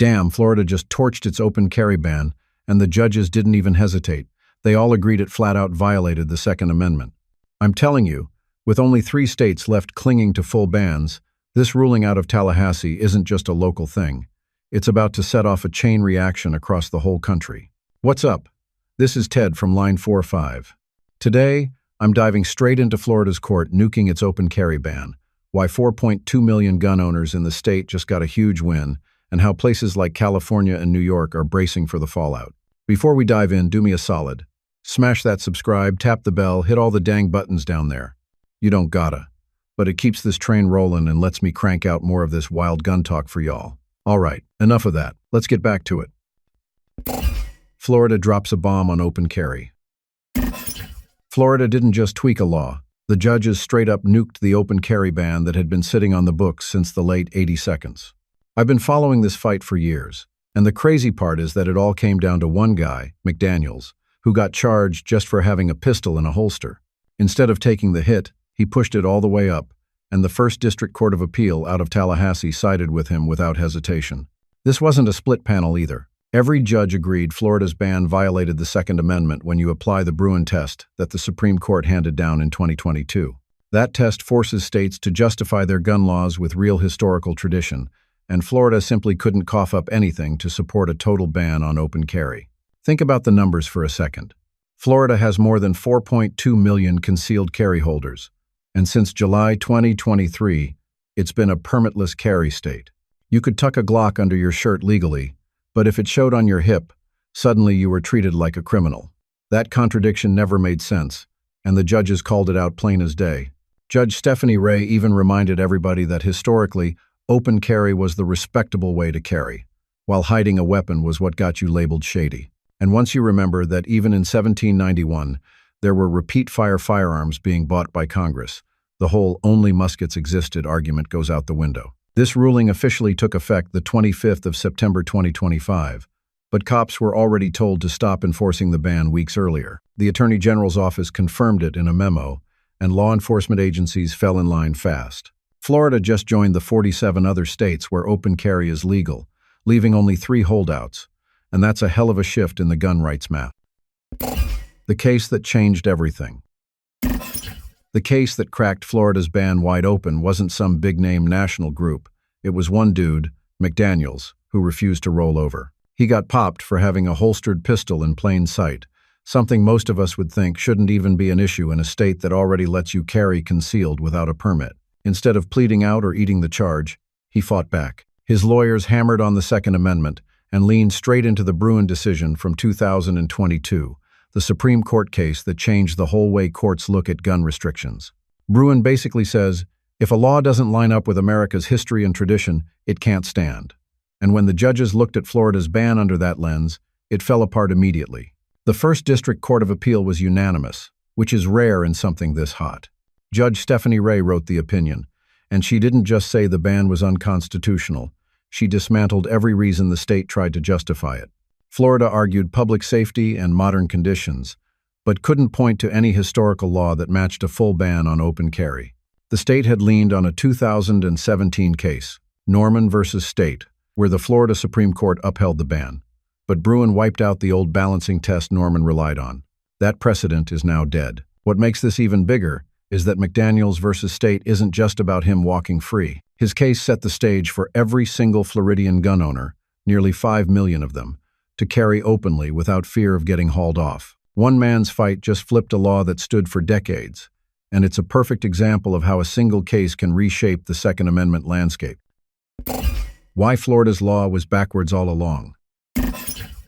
Damn, Florida just torched its open carry ban, and the judges didn't even hesitate. They all agreed it flat-out violated the Second Amendment. I'm telling you, with only 3 states left clinging to full bans, this ruling out of Tallahassee isn't just a local thing. It's about to set off a chain reaction across the whole country. What's up? This is Ted from Line 45. Today, I'm diving straight into Florida's court nuking its open carry ban, why 4.2 million gun owners in the state just got a huge win, and how places like California and New York are bracing for the fallout. Before we dive in, do me a solid. Smash that subscribe, tap the bell, hit all the dang buttons down there. You don't gotta, but it keeps this train rolling and lets me crank out more of this wild gun talk for y'all. All right, enough of that. Let's get back to it. Florida drops a bomb on open carry. Florida didn't just tweak a law. The judges straight up nuked the open carry ban that had been sitting on the books since the late 80s. I've been following this fight for years, and the crazy part is that it all came down to one guy, McDaniels, who got charged just for having a pistol in a holster. Instead of taking the hit, he pushed it all the way up, and the First District Court of Appeal out of Tallahassee sided with him without hesitation. This wasn't a split panel either. Every judge agreed Florida's ban violated the Second Amendment when you apply the Bruin test that the Supreme Court handed down in 2022. That test forces states to justify their gun laws with real historical tradition, and Florida simply couldn't cough up anything to support a total ban on open carry. Think about the numbers for a second. Florida has more than 4.2 million concealed carry holders, and since July 2023, it's been a permitless carry state. You could tuck a Glock under your shirt legally, but if it showed on your hip, suddenly you were treated like a criminal. That contradiction never made sense, and the judges called it out plain as day. Judge Stephanie Ray even reminded everybody that historically, open carry was the respectable way to carry, while hiding a weapon was what got you labeled shady. And once you remember that even in 1791, there were repeat-fire firearms being bought by Congress, the whole "only muskets existed" argument goes out the window. This ruling officially took effect the 25th of September 2025, but cops were already told to stop enforcing the ban weeks earlier. The Attorney General's office confirmed it in a memo, and law enforcement agencies fell in line fast. Florida just joined the 47 other states where open carry is legal, leaving only 3 holdouts, and that's a hell of a shift in the gun rights map. The case that changed everything. The case that cracked Florida's ban wide open wasn't some big-name national group. It was one dude, McDaniels, who refused to roll over. He got popped for having a holstered pistol in plain sight, something most of us would think shouldn't even be an issue in a state that already lets you carry concealed without a permit. Instead of pleading out or eating the charge, he fought back. His lawyers hammered on the Second Amendment and leaned straight into the Bruin decision from 2022, the Supreme Court case that changed the whole way courts look at gun restrictions. Bruin basically says, if a law doesn't line up with America's history and tradition, it can't stand. And when the judges looked at Florida's ban under that lens, it fell apart immediately. The First District Court of Appeal was unanimous, which is rare in something this hot. Judge Stephanie Ray wrote the opinion, and she didn't just say the ban was unconstitutional. She dismantled every reason the state tried to justify it. Florida argued public safety and modern conditions, but couldn't point to any historical law that matched a full ban on open carry. The state had leaned on a 2017 case, Norman versus State, where the Florida Supreme Court upheld the ban. But Bruin wiped out the old balancing test Norman relied on. That precedent is now dead. What makes this even bigger is that McDaniels versus State isn't just about him walking free. His case set the stage for every single Floridian gun owner, nearly 5 million of them, to carry openly without fear of getting hauled off. One man's fight just flipped a law that stood for decades, and it's a perfect example of how a single case can reshape the Second Amendment landscape. Why Florida's law was backwards all along.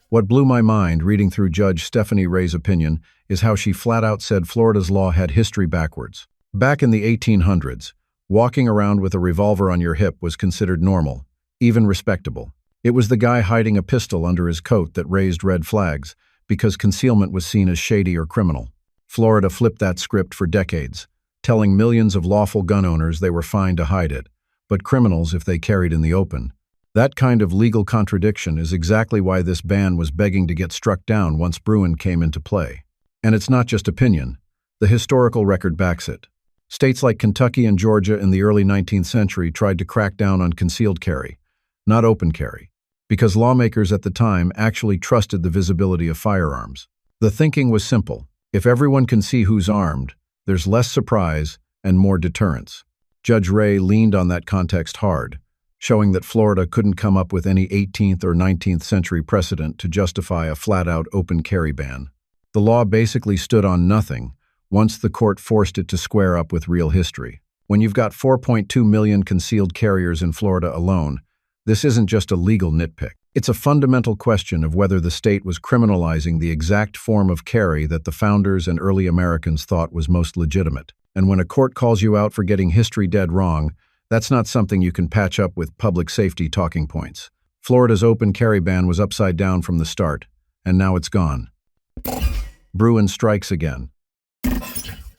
What blew my mind reading through Judge Stephanie Ray's opinion is how she flat out said Florida's law had history backwards. Back in the 1800s, walking around with a revolver on your hip was considered normal, even respectable. It was the guy hiding a pistol under his coat that raised red flags, because concealment was seen as shady or criminal. Florida flipped that script for decades, telling millions of lawful gun owners they were fine to hide it, but criminals if they carried in the open. That kind of legal contradiction is exactly why this ban was begging to get struck down once Bruin came into play. And it's not just opinion. The historical record backs it. States like Kentucky and Georgia in the early 19th century tried to crack down on concealed carry, not open carry. because lawmakers at the time actually trusted the visibility of firearms. The thinking was simple. If everyone can see who's armed, there's less surprise and more deterrence. Judge Ray leaned on that context hard, showing that Florida couldn't come up with any 18th or 19th century precedent to justify a flat-out open carry ban. The law basically stood on nothing once the court forced it to square up with real history. When you've got 4.2 million concealed carriers in Florida alone, this isn't just a legal nitpick. It's a fundamental question of whether the state was criminalizing the exact form of carry that the founders and early Americans thought was most legitimate. And when a court calls you out for getting history dead wrong, that's not something you can patch up with public safety talking points. Florida's open carry ban was upside down from the start, and now it's gone. Bruin strikes again.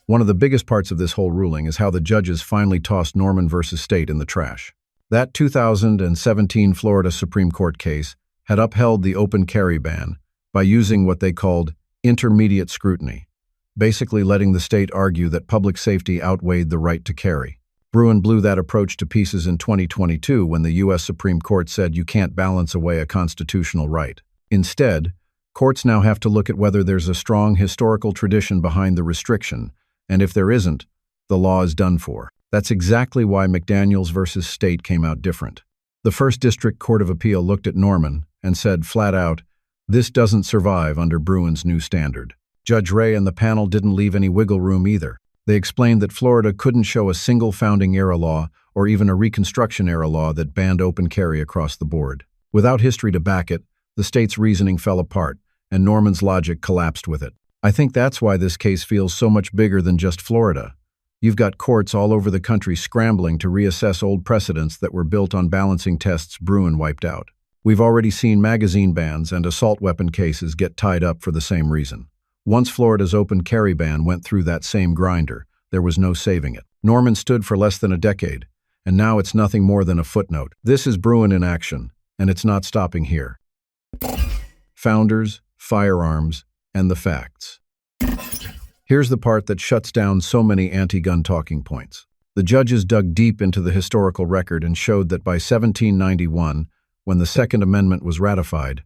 One of the biggest parts of this whole ruling is how the judges finally tossed Norman versus State in the trash. That 2017 Florida Supreme Court case had upheld the open carry ban by using what they called intermediate scrutiny, basically letting the state argue that public safety outweighed the right to carry. Bruin blew that approach to pieces in 2022 when the U.S. Supreme Court said you can't balance away a constitutional right. Instead, courts now have to look at whether there's a strong historical tradition behind the restriction, and if there isn't, the law is done for. That's exactly why McDaniels versus State came out different. The First District Court of Appeal looked at Norman and said flat out, this doesn't survive under Bruin's new standard. Judge Ray and the panel didn't leave any wiggle room either. They explained that Florida couldn't show a single founding-era law or even a Reconstruction-era law that banned open carry across the board. Without history to back it, the state's reasoning fell apart, and Norman's logic collapsed with it. I think that's why this case feels so much bigger than just Florida. You've got courts all over the country scrambling to reassess old precedents that were built on balancing tests Bruin wiped out. We've already seen magazine bans and assault weapon cases get tied up for the same reason. Once Florida's open carry ban went through that same grinder, there was no saving it. Norman stood for less than a decade, and now it's nothing more than a footnote. This is Bruin in action, and it's not stopping here. Founders, firearms, and the facts. Here's the part that shuts down so many anti-gun talking points. The judges dug deep into the historical record and showed that by 1791, when the Second Amendment was ratified,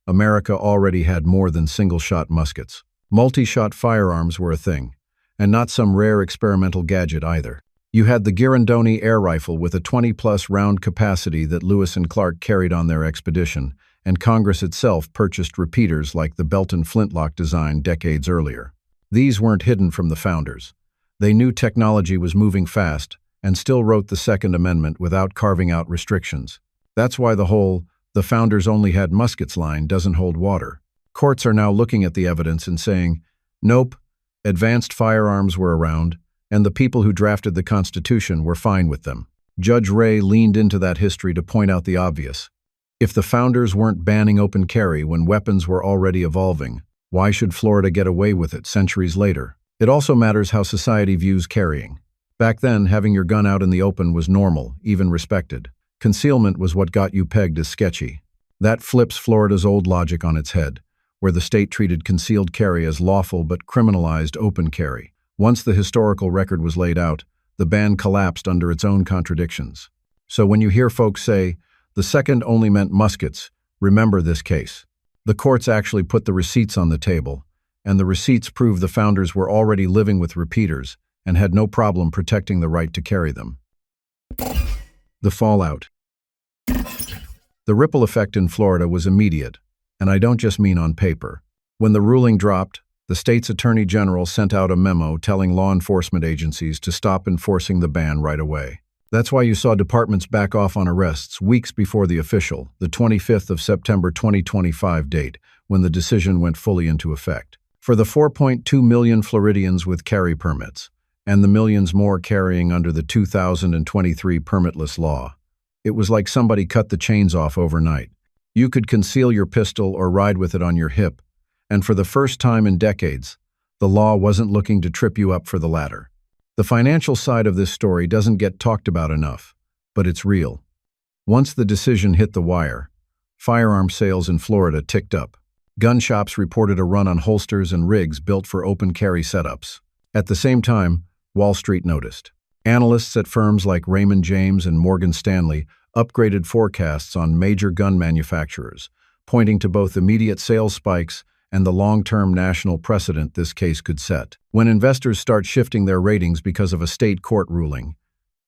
America already had more than single-shot muskets. Multi-shot firearms were a thing, and not some rare experimental gadget either. You had the Girandoni air rifle with a 20-plus round capacity that Lewis and Clark carried on their expedition, and Congress itself purchased repeaters like the Belton flintlock design decades earlier. These weren't hidden from the founders. They knew technology was moving fast and still wrote the Second Amendment without carving out restrictions. That's why the whole "the founders only had muskets" line doesn't hold water. Courts are now looking at the evidence and saying, nope, advanced firearms were around, and the people who drafted the Constitution were fine with them. Judge Ray leaned into that history to point out the obvious. If the founders weren't banning open carry when weapons were already evolving, why should Florida get away with it centuries later? It also matters how society views carrying. Back then, having your gun out in the open was normal, even respected. Concealment was what got you pegged as sketchy. That flips Florida's old logic on its head, where the state treated concealed carry as lawful but criminalized open carry. Once the historical record was laid out, the ban collapsed under its own contradictions. So when you hear folks say, the second only meant muskets, remember this case. The courts actually put the receipts on the table, and the receipts prove the founders were already living with repeaters and had no problem protecting the right to carry them. The fallout. The ripple effect in Florida was immediate, and I don't just mean on paper. When the ruling dropped, the state's attorney general sent out a memo telling law enforcement agencies to stop enforcing the ban right away. That's why you saw departments back off on arrests weeks before the official, the 25th of September 2025 date, when the decision went fully into effect. For the 4.2 million Floridians with carry permits, and the millions more carrying under the 2023 permitless law, it was like somebody cut the chains off overnight. You could conceal your pistol or ride with it on your hip, and for the first time in decades, the law wasn't looking to trip you up for the latter. The financial side of this story doesn't get talked about enough, but it's real. Once the decision hit the wire, firearm sales in Florida ticked up. Gun shops reported a run on holsters and rigs built for open carry setups. At the same time, Wall Street noticed. Analysts at firms like Raymond James and Morgan Stanley upgraded forecasts on major gun manufacturers, pointing to both immediate sales spikes and the long-term national precedent this case could set. When investors start shifting their ratings because of a state court ruling,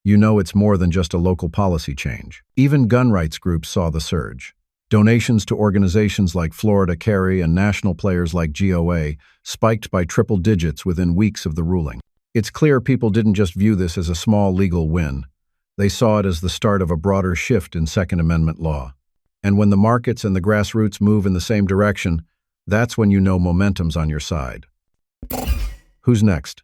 you know it's more than just a local policy change. Even gun rights groups saw the surge. Donations to organizations like Florida Carry and national players like GOA spiked by triple digits within weeks of the ruling. It's clear people didn't just view this as a small legal win. They saw it as the start of a broader shift in Second Amendment law. And when the markets and the grassroots move in the same direction, that's when you know momentum's on your side. Who's next?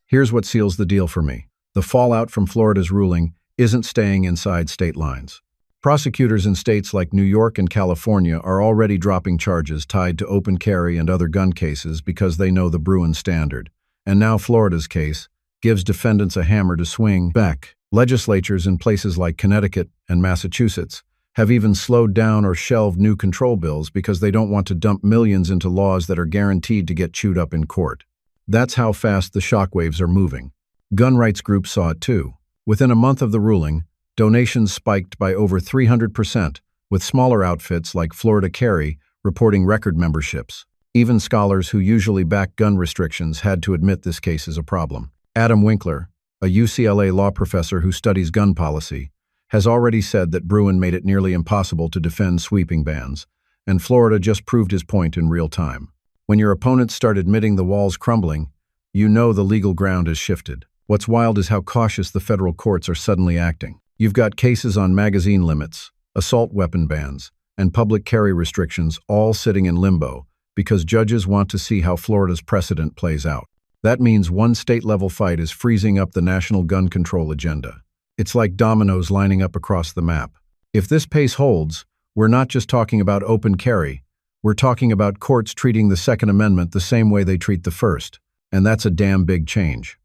Here's what seals the deal for me. The fallout from Florida's ruling isn't staying inside state lines. Prosecutors in states like New York and California are already dropping charges tied to open carry and other gun cases because they know the Bruin standard. And now Florida's case gives defendants a hammer to swing back. Legislatures in places like Connecticut and Massachusetts have even slowed down or shelved new control bills because they don't want to dump millions into laws that are guaranteed to get chewed up in court. That's how fast the shockwaves are moving. Gun rights groups saw it too. Within a month of the ruling, donations spiked by over 300%, with smaller outfits like Florida Carry reporting record memberships. Even scholars who usually back gun restrictions had to admit this case is a problem. Adam Winkler, a UCLA law professor who studies gun policy, has already said that Bruin made it nearly impossible to defend sweeping bans, and Florida just proved his point in real time. When your opponents start admitting the wall's crumbling, you know the legal ground has shifted. What's wild is how cautious the federal courts are suddenly acting. You've got cases on magazine limits, assault weapon bans, and public carry restrictions all sitting in limbo because judges want to see how Florida's precedent plays out. That means one state-level fight is freezing up the national gun control agenda. It's like dominoes lining up across the map. If this pace holds, we're not just talking about open carry, we're talking about courts treating the Second Amendment the same way they treat the First, and that's a damn big change.